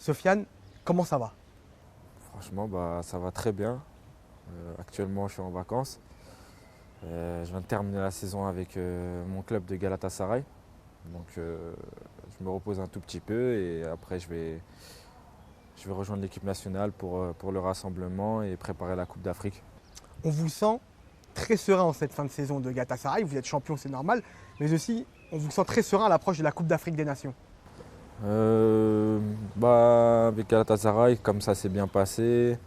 Sofiane, comment ça va? Franchement, ça va très bien. Actuellement, je suis en vacances. Je viens de terminer la saison avec mon club de Galatasaray. Donc, je me repose un tout petit peu et après, je vais rejoindre l'équipe nationale pour le rassemblement et préparer la Coupe d'Afrique. On vous sent très serein en cette fin de saison de Galatasaray. Vous êtes champion, c'est normal. Mais aussi, on vous sent très serein à l'approche de la Coupe d'Afrique des Nations. Avec Galatasaray, comme ça s'est bien passé,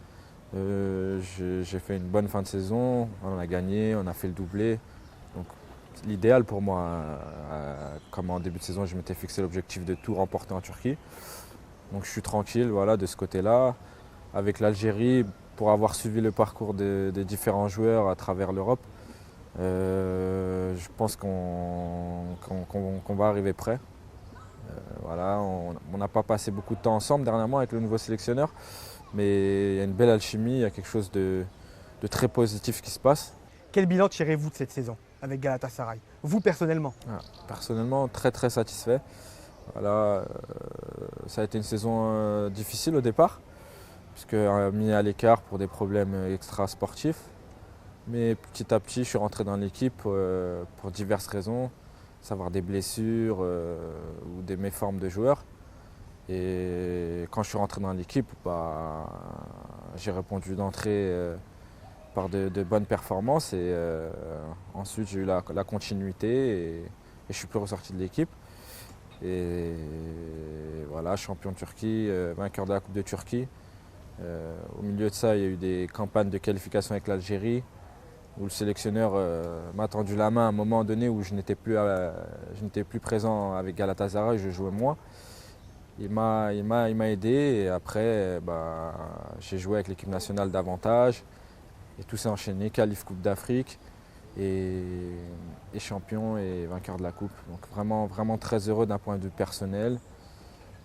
j'ai fait une bonne fin de saison. On a gagné, on a fait le doublé. Donc, l'idéal pour moi, comme en début de saison, je m'étais fixé l'objectif de tout remporter en Turquie. Donc je suis tranquille voilà, de ce côté-là. Avec l'Algérie, pour avoir suivi le parcours des différents joueurs à travers l'Europe, je pense qu'on va arriver prêt. Voilà, on n'a pas passé beaucoup de temps ensemble dernièrement avec le nouveau sélectionneur, mais il y a une belle alchimie, il y a quelque chose de très positif qui se passe. Quel bilan tirez-vous de cette saison avec Galatasaray? Vous personnellement? Voilà. Personnellement, très très satisfait. Voilà, ça a été une saison difficile au départ, puisque mis à l'écart pour des problèmes extra-sportifs. Mais petit à petit, je suis rentré dans l'équipe pour diverses raisons, savoir des blessures ou des méformes de joueurs. Et quand je suis rentré dans l'équipe, j'ai répondu d'entrée par de bonnes performances. Et ensuite, j'ai eu la continuité et je suis plus ressorti de l'équipe. Et voilà, champion de Turquie, vainqueur de la Coupe de Turquie. Au milieu de ça, il y a eu des campagnes de qualification avec l'Algérie, où le sélectionneur m'a tendu la main à un moment donné où je n'étais plus présent avec Galatasaray, je jouais moins. Il m'a aidé et après, j'ai joué avec l'équipe nationale davantage. Et tout s'est enchaîné, qualif Coupe d'Afrique et champion et vainqueur de la Coupe. Donc vraiment, vraiment très heureux d'un point de vue personnel.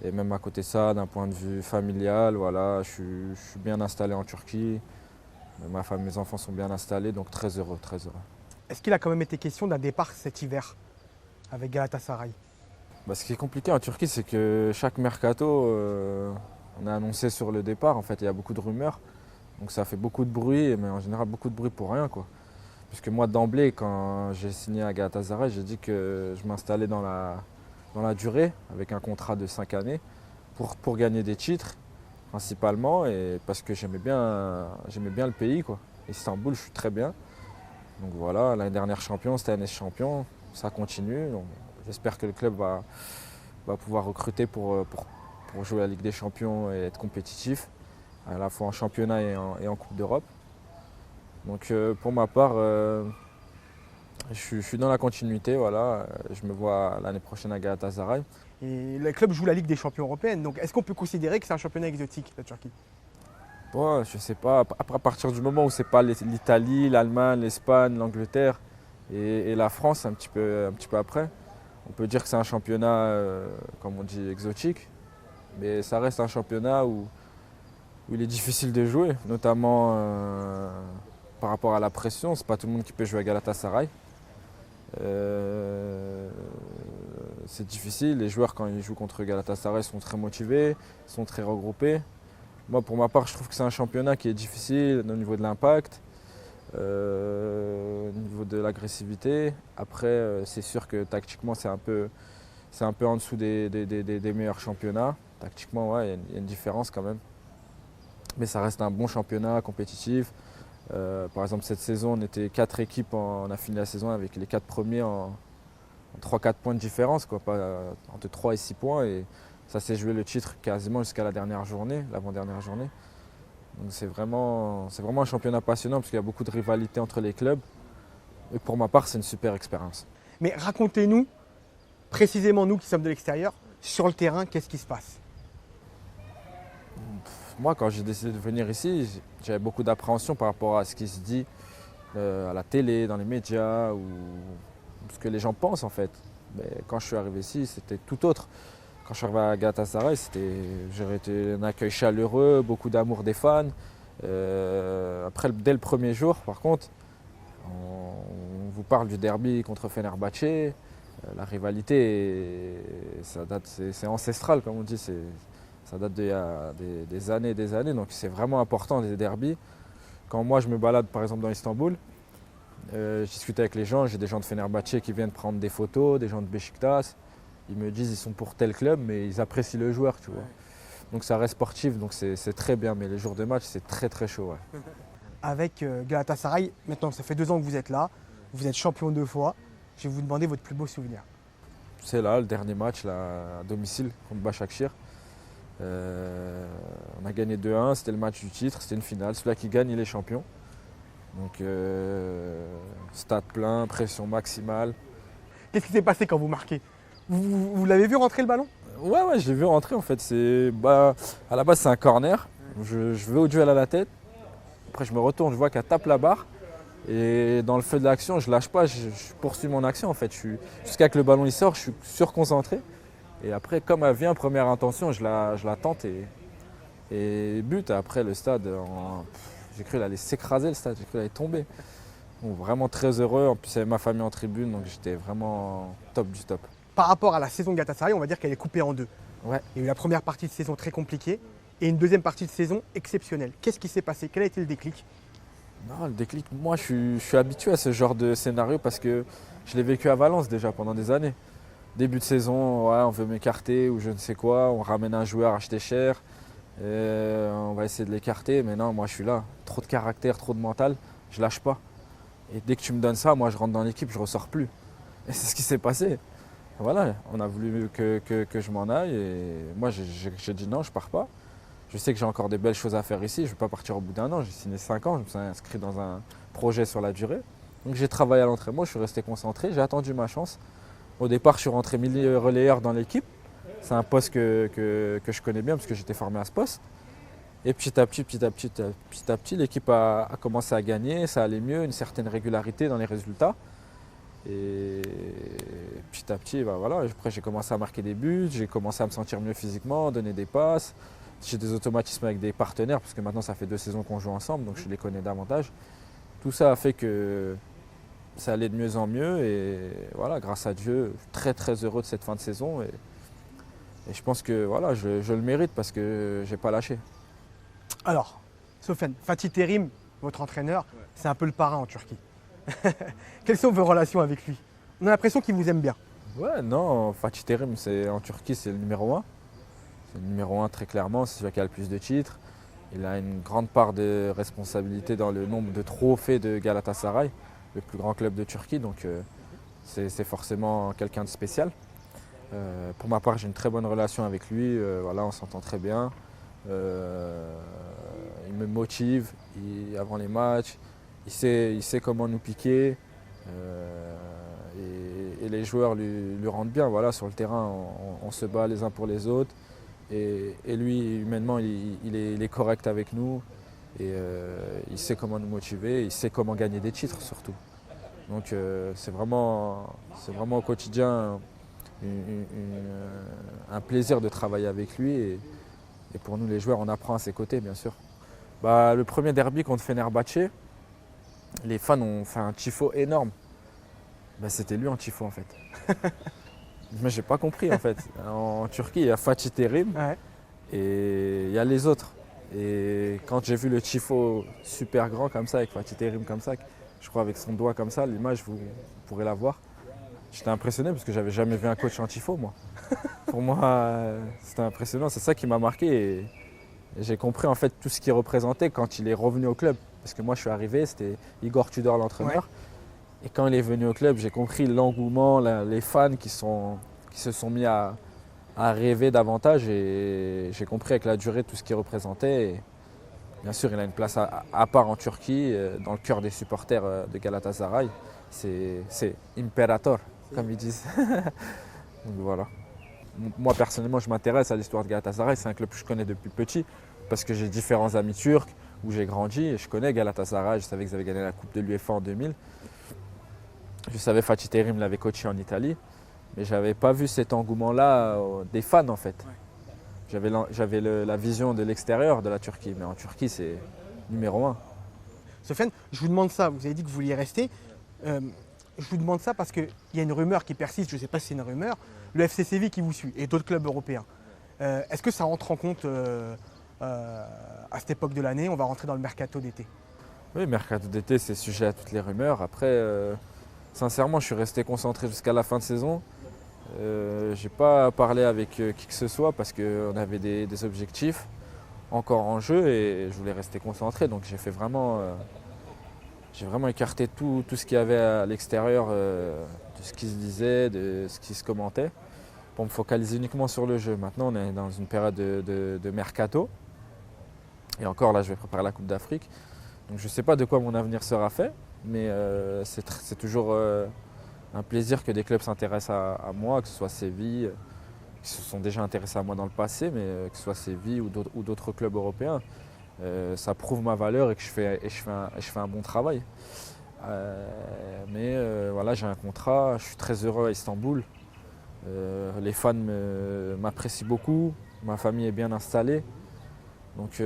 Et même à côté de ça, d'un point de vue familial, voilà, je suis bien installé en Turquie. Ma femme, mes enfants sont bien installés, donc très heureux, très heureux. Est-ce qu'il a quand même été question d'un départ cet hiver avec Galatasaray? Ce qui est compliqué en Turquie, c'est que chaque mercato, on a annoncé sur le départ. En fait, il y a beaucoup de rumeurs. Donc ça fait beaucoup de bruit, mais en général beaucoup de bruit pour rien, quoi. Puisque moi, d'emblée, quand j'ai signé à Galatasaray, j'ai dit que je m'installais dans la durée, avec un contrat de 5 années, pour gagner des titres, principalement, et parce que j'aimais bien le pays, quoi. Istanbul, je suis très bien. Donc voilà, l'année dernière champion, cette année champion, ça continue. Donc, j'espère que le club va pouvoir recruter pour jouer la Ligue des Champions et être compétitif, à la fois en championnat et en Coupe d'Europe. Donc pour ma part, je suis dans la continuité. Voilà. Je me vois l'année prochaine à Galatasaray. Et le club joue la Ligue des champions européenne. Donc est-ce qu'on peut considérer que c'est un championnat exotique, la Turquie? Bon, je sais pas, à partir du moment où c'est pas l'Italie, l'Allemagne, l'Espagne, l'Angleterre et la France un petit peu après, on peut dire que c'est un championnat, comme on dit, exotique. Mais ça reste un championnat où il est difficile de jouer, notamment par rapport à la pression. C'est pas tout le monde qui peut jouer à Galatasaray. C'est difficile. Les joueurs, quand ils jouent contre Galatasaray, sont très motivés, sont très regroupés. Moi, pour ma part, je trouve que c'est un championnat qui est difficile au niveau de l'impact, au niveau de l'agressivité. Après, c'est sûr que tactiquement, c'est un peu en dessous des meilleurs championnats. Tactiquement, ouais, il y a une différence quand même. Mais ça reste un bon championnat compétitif. Par exemple, cette saison, on était 4 équipes, on a fini la saison avec les 4 premiers en 3-4 points de différence, quoi, entre 3 et 6 points. Et ça s'est joué le titre quasiment jusqu'à la dernière journée, l'avant-dernière journée. Donc c'est vraiment un championnat passionnant parce qu'il y a beaucoup de rivalité entre les clubs. Et pour ma part, c'est une super expérience. Mais racontez-nous, précisément nous qui sommes de l'extérieur, sur le terrain, qu'est-ce qui se passe? Moi, quand j'ai décidé de venir ici, j'avais beaucoup d'appréhension par rapport à ce qui se dit à la télé, dans les médias, ou ce que les gens pensent en fait. Mais quand je suis arrivé ici, c'était tout autre. Quand je suis arrivé à Galatasaray, j'aurais été un accueil chaleureux, beaucoup d'amour des fans. Après, dès le premier jour, par contre, on vous parle du derby contre Fenerbahçe. La rivalité, ça date, c'est ancestral, comme on dit. Ça date d'il y a des années et des années, donc c'est vraiment important des derbys. Quand moi je me balade par exemple dans Istanbul, je discute avec les gens, j'ai des gens de Fenerbahçe qui viennent prendre des photos, des gens de Beşiktaş. Ils me disent qu'ils sont pour tel club, mais ils apprécient le joueur, tu vois. Donc ça reste sportif, donc c'est très bien, mais les jours de match, c'est très très chaud. Ouais. Avec Galatasaray, maintenant ça fait 2 ans que vous êtes là, vous êtes champion 2 fois. Je vais vous demander votre plus beau souvenir. C'est là, le dernier match là, à domicile contre Başakşehir. On a gagné 2-1, c'était le match du titre, c'était une finale. Celui-là qui gagne, il est champion. Donc stade plein, pression maximale. Qu'est-ce qui s'est passé quand vous marquez? Vous l'avez vu rentrer le ballon? Ouais, je l'ai vu rentrer en fait. À la base, c'est un corner. Je vais au duel à la tête. Après, je me retourne, je vois qu'elle tape la barre. Et dans le feu de l'action, je lâche pas, je poursuis mon action en fait. Jusqu'à que le ballon il sort, je suis surconcentré. Et après, comme elle vient, première intention, je la tente et but. Après, le stade, j'ai cru qu'il allait s'écraser le stade, j'ai cru qu'il allait tomber. Donc, vraiment très heureux. En plus, il y avait ma famille en tribune, donc j'étais vraiment top du top. Par rapport à la saison de Galatasaray, on va dire qu'elle est coupée en deux. Ouais. Il y a eu la première partie de saison très compliquée et une deuxième partie de saison exceptionnelle. Qu'est-ce qui s'est passé? Quel a été le déclic? Non, le déclic, moi je suis habitué à ce genre de scénario parce que je l'ai vécu à Valence déjà pendant des années. Début de saison, ouais, on veut m'écarter ou je ne sais quoi, on ramène un joueur acheté cher, on va essayer de l'écarter, mais non, moi je suis là. Trop de caractère, trop de mental, je lâche pas. Et dès que tu me donnes ça, moi je rentre dans l'équipe, je ressors plus. Et c'est ce qui s'est passé. Voilà, on a voulu que je m'en aille et moi j'ai dit non, je pars pas. Je sais que j'ai encore des belles choses à faire ici, je ne vais pas partir au bout d'1 an, j'ai signé 5 ans, je me suis inscrit dans un projet sur la durée. Donc j'ai travaillé à l'entraînement, je suis resté concentré, j'ai attendu ma chance. Au départ, je suis rentré milieu relayeur dans l'équipe. C'est un poste que je connais bien parce que j'étais formé à ce poste. Et petit à petit, l'équipe a commencé à gagner, ça allait mieux, une certaine régularité dans les résultats. Et petit à petit, voilà. Après j'ai commencé à marquer des buts, j'ai commencé à me sentir mieux physiquement, donner des passes. J'ai des automatismes avec des partenaires parce que maintenant ça fait 2 saisons qu'on joue ensemble, donc je les connais davantage. Tout ça a fait que ça allait de mieux en mieux et voilà, grâce à Dieu, très très heureux de cette fin de saison et je pense que voilà, je le mérite parce que j'ai pas lâché. Alors, Sofiane, Fatih Terim, votre entraîneur, c'est un peu le parrain en Turquie. Quelles sont vos relations avec lui? On a l'impression qu'il vous aime bien. Ouais, non, Fatih Terim, en Turquie, c'est le numéro 1. C'est le numéro 1 très clairement, c'est celui qui a le plus de titres. Il a une grande part de responsabilité dans le nombre de trophées de Galatasaray, le plus grand club de Turquie, donc c'est forcément quelqu'un de spécial. Pour ma part, j'ai une très bonne relation avec lui, voilà, on s'entend très bien. Il me motive avant les matchs, il sait comment nous piquer et les joueurs lui rendent bien. Voilà, sur le terrain, on se bat les uns pour les autres. Et lui, humainement, il est correct avec nous et il sait comment nous motiver, il sait comment gagner des titres surtout. Donc c'est vraiment au quotidien un plaisir de travailler avec lui et pour nous les joueurs, on apprend à ses côtés bien sûr. Le premier derby contre Fenerbahçe, les fans ont fait un tifo énorme. C'était lui en tifo en fait. Mais j'ai pas compris en fait. En Turquie, il y a Fatih Terim et il y a les autres. Et quand j'ai vu le tifo super grand comme ça, avec Fatih Terim comme ça, je crois avec son doigt comme ça, l'image vous pourrez la voir. J'étais impressionné parce que j'avais jamais vu un coach en tifo moi. Pour moi, c'était impressionnant. C'est ça qui m'a marqué et j'ai compris en fait tout ce qu'il représentait quand il est revenu au club. Parce que moi je suis arrivé, c'était Igor Tudor l'entraîneur. Ouais. Et quand il est venu au club, j'ai compris l'engouement, les fans qui se sont mis à rêver davantage et j'ai compris avec la durée tout ce qu'il représentait. Et bien sûr, il a une place à part en Turquie, dans le cœur des supporters de Galatasaray. C'est Imperator, comme ils disent. Donc voilà. Moi personnellement, je m'intéresse à l'histoire de Galatasaray. C'est un club que je connais depuis petit parce que j'ai différents amis turcs où j'ai grandi et je connais Galatasaray. Je savais qu'ils avaient gagné la Coupe de l'UEFA en 2000. Je savais Fatih Terim l'avait coaché en Italie, mais je n'avais pas vu cet engouement-là des fans en fait. Ouais. J'avais la vision de l'extérieur de la Turquie, mais en Turquie c'est numéro 1. Sofiane, je vous demande ça, vous avez dit que vous vouliez rester. Je vous demande ça parce qu'il y a une rumeur qui persiste, je ne sais pas si c'est une rumeur, le FC Séville qui vous suit et d'autres clubs européens. Est-ce que ça rentre en compte à cette époque de l'année? On va rentrer dans le mercato d'été. Oui, mercato d'été, c'est sujet à toutes les rumeurs. Après, sincèrement, je suis resté concentré jusqu'à la fin de saison. Je n'ai pas parlé avec qui que ce soit parce qu'on avait des objectifs encore en jeu et je voulais rester concentré. Donc j'ai vraiment écarté tout ce qu'il y avait à l'extérieur de ce qui se disait, de ce qui se commentait, pour me focaliser uniquement sur le jeu. Maintenant, on est dans une période de mercato. Et encore, là, je vais préparer la Coupe d'Afrique. Donc je ne sais pas de quoi mon avenir sera fait, mais c'est toujours un plaisir que des clubs s'intéressent à moi, que ce soit Séville, qui se sont déjà intéressés à moi dans le passé, mais que ce soit Séville ou d'autres clubs européens. Ça prouve ma valeur et que je fais un bon travail. Voilà, j'ai un contrat, je suis très heureux à Istanbul. Les fans m'apprécient beaucoup, ma famille est bien installée. Donc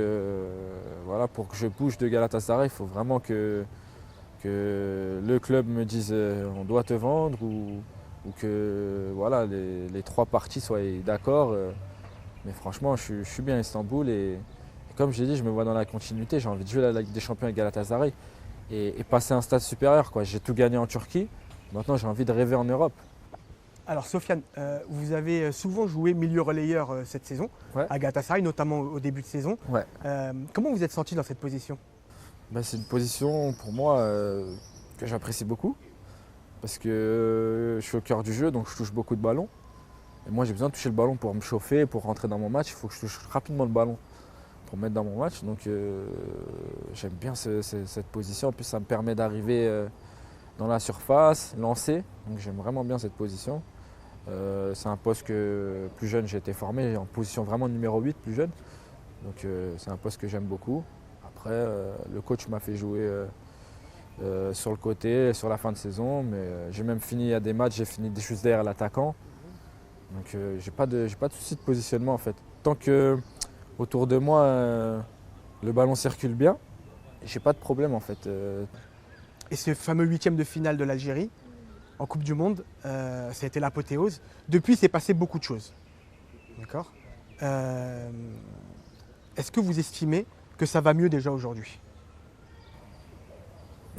voilà, pour que je bouge de Galatasaray, il faut vraiment que le club me dise on doit te vendre ou que voilà, les trois parties soient d'accord. Mais franchement, je suis bien à Istanbul et comme j'ai dit, je me vois dans la continuité. J'ai envie de jouer la Ligue des Champions avec Galatasaray et passer à un stade supérieur, quoi. J'ai tout gagné en Turquie, maintenant j'ai envie de rêver en Europe. Alors Sofiane, vous avez souvent joué milieu relayeur cette saison, Ouais. à Galatasaray, notamment au début de saison. Ouais. Comment vous êtes senti dans cette position? C'est une position pour moi que j'apprécie beaucoup parce que je suis au cœur du jeu, donc je touche beaucoup de ballons. Et moi j'ai besoin de toucher le ballon pour me chauffer, pour rentrer dans mon match, il faut que je touche rapidement le ballon pour me mettre dans mon match. Donc j'aime bien cette position. En plus ça me permet d'arriver dans la surface, lancer. Donc j'aime vraiment bien cette position. C'est un poste que plus jeune j'ai été formé en position vraiment numéro 8 plus jeune. Donc c'est un poste que j'aime beaucoup. Après le coach m'a fait jouer sur le côté, sur la fin de saison, mais j'ai même fini à des matchs, j'ai fini des choses derrière l'attaquant. Donc j'ai pas de souci de positionnement en fait. Tant que autour de moi le ballon circule bien, j'ai pas de problème en fait. Et ce fameux huitième de finale de l'Algérie, en Coupe du Monde, ça a été l'apothéose. Depuis, il s'est passé beaucoup de choses. D'accord. Est-ce que vous estimez que ça va mieux déjà aujourd'hui?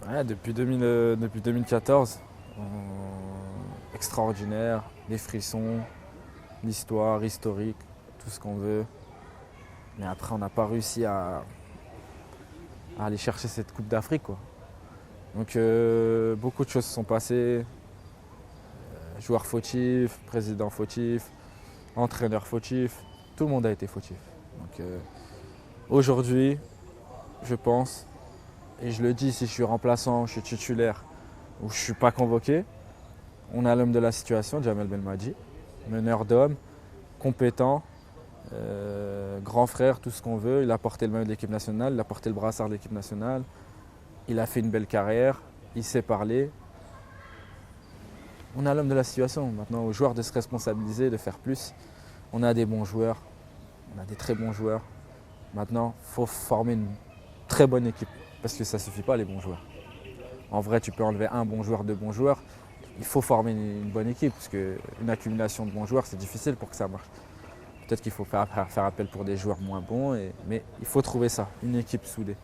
Ouais, depuis 2014, extraordinaire, les frissons, l'histoire historique, tout ce qu'on veut. Mais après, on n'a pas réussi à aller chercher cette Coupe d'Afrique, quoi. Donc beaucoup de choses se sont passées. Joueurs fautifs, président fautif, entraîneur fautif, tout le monde a été fautif. Donc aujourd'hui, je pense, et je le dis si je suis remplaçant, je suis titulaire ou je ne suis pas convoqué, on a l'homme de la situation, Djamel Belmadi, meneur d'hommes, compétent, grand frère, tout ce qu'on veut. Il a porté le maillot de l'équipe nationale, il a porté le brassard de l'équipe nationale, il a fait une belle carrière, il sait parler. On a l'homme de la situation. Maintenant, aux joueurs de se responsabiliser, de faire plus. On a des bons joueurs, on a des très bons joueurs. Maintenant, il faut former une très bonne équipe parce que ça ne suffit pas les bons joueurs. En vrai, tu peux enlever un bon joueur, deux bons joueurs. Il faut former une bonne équipe parce qu'une accumulation de bons joueurs, c'est difficile pour que ça marche. Peut-être qu'il faut faire appel pour des joueurs moins bons, mais il faut trouver ça, une équipe soudée.